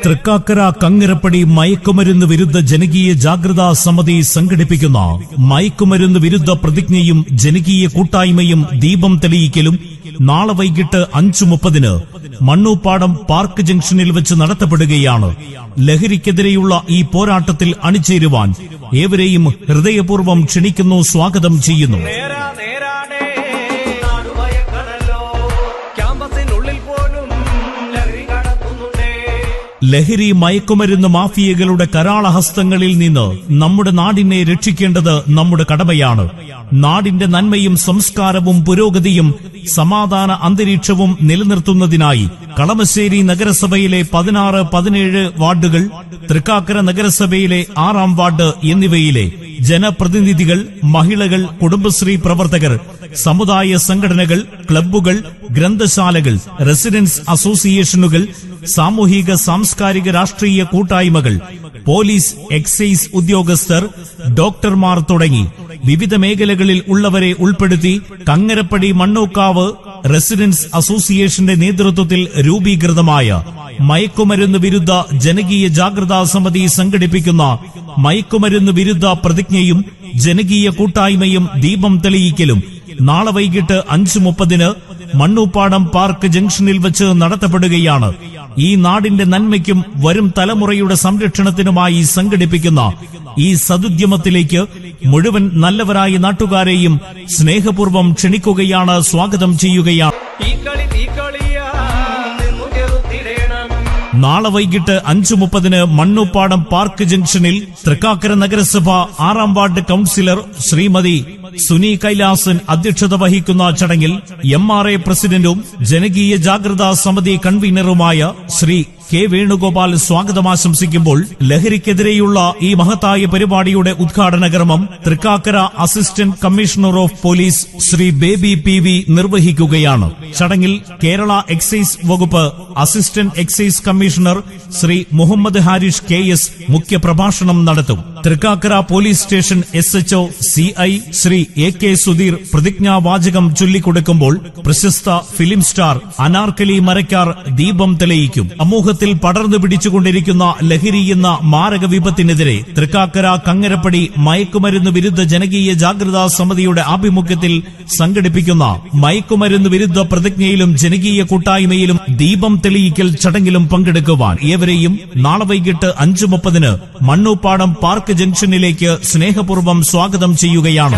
തൃക്കാക്കര കങ്ങരപ്പടി മയക്കുമരുന്ന് വിരുദ്ധ ജനകീയ ജാഗ്രതാ സമിതി സംഘടിപ്പിക്കുന്ന മയക്കുമരുന്ന് വിരുദ്ധ പ്രതിജ്ഞയും ജനകീയ കൂട്ടായ്മയും ദീപം തെളിയിക്കലും നാളെ വൈകിട്ട് 5:30 മണ്ണൂപ്പാടം പാർക്ക് ജംഗ്ഷനിൽ വെച്ച് നടത്തപ്പെടുകയാണ്. ലഹരിക്കെതിരെയുള്ള ഈ പോരാട്ടത്തിൽ അണിചേരുവാൻ ഏവരെയും ഹൃദയപൂർവ്വം ക്ഷണിക്കുന്നു, സ്വാഗതം ചെയ്യുന്നു. ലഹരി മയക്കുമരുന്ന് മാഫിയകളുടെ കരാളഹസ്തങ്ങളിൽ നിന്ന് നമ്മുടെ നാടിനെ രക്ഷിക്കേണ്ടത് നമ്മുടെ കടമയാണ്. നാടിന്റെ നന്മയും സംസ്കാരവും പുരോഗതിയും സമാധാന അന്തരീക്ഷവും നിലനിർത്തുന്നതിനായി കളമശ്ശേരി നഗരസഭയിലെ 16, 17 വാർഡുകൾ, തൃക്കാക്കര നഗരസഭയിലെ 6-ാം വാർഡ് എന്നിവയിലെ ജനപ്രതിനിധികൾ, മഹിളകൾ, കുടുംബശ്രീ പ്രവർത്തകർ, സമുദായ സംഘടനകൾ, ക്ലബ്ബുകൾ, ഗ്രന്ഥശാലകൾ, റെസിഡൻസ് അസോസിയേഷനുകൾ, സാമൂഹിക സാംസ്കാരിക രാഷ്ട്രീയ കൂട്ടായ്മകൾ, പോലീസ്, എക്സൈസ് ഉദ്യോഗസ്ഥർ, ഡോക്ടർമാർ തുടങ്ങി വിവിധ മേഖലകളിൽ ഉള്ളവരെ ഉൾപ്പെടുത്തി കങ്ങരപ്പടി മണ്ണൂക്കാവ് റെസിഡൻസ് അസോസിയേഷന്റെ നേതൃത്വത്തിൽ രൂപീകൃതമായ മയക്കുമരുന്ന് വിരുദ്ധ ജനകീയ ജാഗ്രതാ സമിതി സംഘടിപ്പിക്കുന്ന മയക്കുമരുന്ന് വിരുദ്ധ പ്രതിജ്ഞയും ജനകീയ കൂട്ടായ്മയും ദീപം തെളിയിക്കലും നാളെ വൈകിട്ട് 5:30 മണ്ണൂപ്പാടം പാർക്ക് ജംഗ്ഷനിൽ വെച്ച് നടത്തപ്പെടുകയാണ്. ഈ നാടിന്റെ നന്മയ്ക്കും വരും തലമുറയുടെ സംരക്ഷണത്തിനുമായി സംഘടിപ്പിക്കുന്ന ഈ സദുദ്യമത്തിലേക്ക് മുഴുവൻ നല്ലവരായ നാട്ടുകാരെയും സ്നേഹപൂർവ്വം ക്ഷണിക്കുകയാണ്, സ്വാഗതം ചെയ്യുകയാണ്. നാളെ വൈകിട്ട് 5:30 മണ്ണൂപ്പാടം പാർക്ക് ജംഗ്ഷനിൽ തൃക്കാക്കര നഗരസഭ 6-ാം വാർഡ് കൌൺസിലർ ശ്രീമതി സുനി കൈലാസൻ അധ്യക്ഷത വഹിക്കുന്ന ചടങ്ങിൽ MRA പ്രസിഡന്റും ജനകീയ ജാഗ്രതാ സമിതി കൺവീനറുമായ ശ്രീ കെ വേണുഗോപാൽ സ്വാഗതം ആശംസിക്കുമ്പോൾ ലഹരിക്കെതിരെയുള്ള ഈ മഹത്തായ പരിപാടിയുടെ ഉദ്ഘാടന കർമ്മം Thrikkakara assistant commissioner of police Shri Baby PV നിർവഹിക്കുകയാണ്. ചടങ്ങിൽ കേരള എക്സൈസ് വകുപ്പ് assistant excise commissioner Shri Muhammad Harish KS മുഖ്യപ്രഭാഷണം നടത്തും. Thrikkakara police station SHO CI Shri AK Sudheer പ്രതിജ്ഞാവാചകം ചൊല്ലിക്കൊടുക്കുമ്പോൾ പ്രശസ്ത ഫിലിം സ്റ്റാർ അനാർക്കലി മരക്കാർ ദീപം തെളിയിക്കും. സമൂഹത്തിൽ പടർന്നു പിടിച്ചുകൊണ്ടിരിക്കുന്ന ലഹരി എന്ന മാരക വിപത്തിനെതിരെ തൃക്കാക്കര കങ്ങരപ്പടി മയക്കുമരുന്ന് വിരുദ്ധ ജനകീയ ജാഗ്രതാ സമിതിയുടെ ആഭിമുഖ്യത്തിൽ സംഘടിപ്പിക്കുന്ന മയക്കുമരുന്ന് വിരുദ്ധ പ്രതിജ്ഞയിലും ജനകീയ കൂട്ടായ്മയിലും ദീപം തെളിയിക്കൽ ചടങ്ങിലും പങ്കെടുക്കുവാൻ ഏവരെയും നാളെ വൈകിട്ട് 5:30 മണ്ണൂപ്പാടം പാർക്ക് ജംഗ്ഷനിലേക്ക് സ്നേഹപൂർവ്വം സ്വാഗതം ചെയ്യുകയാണ്.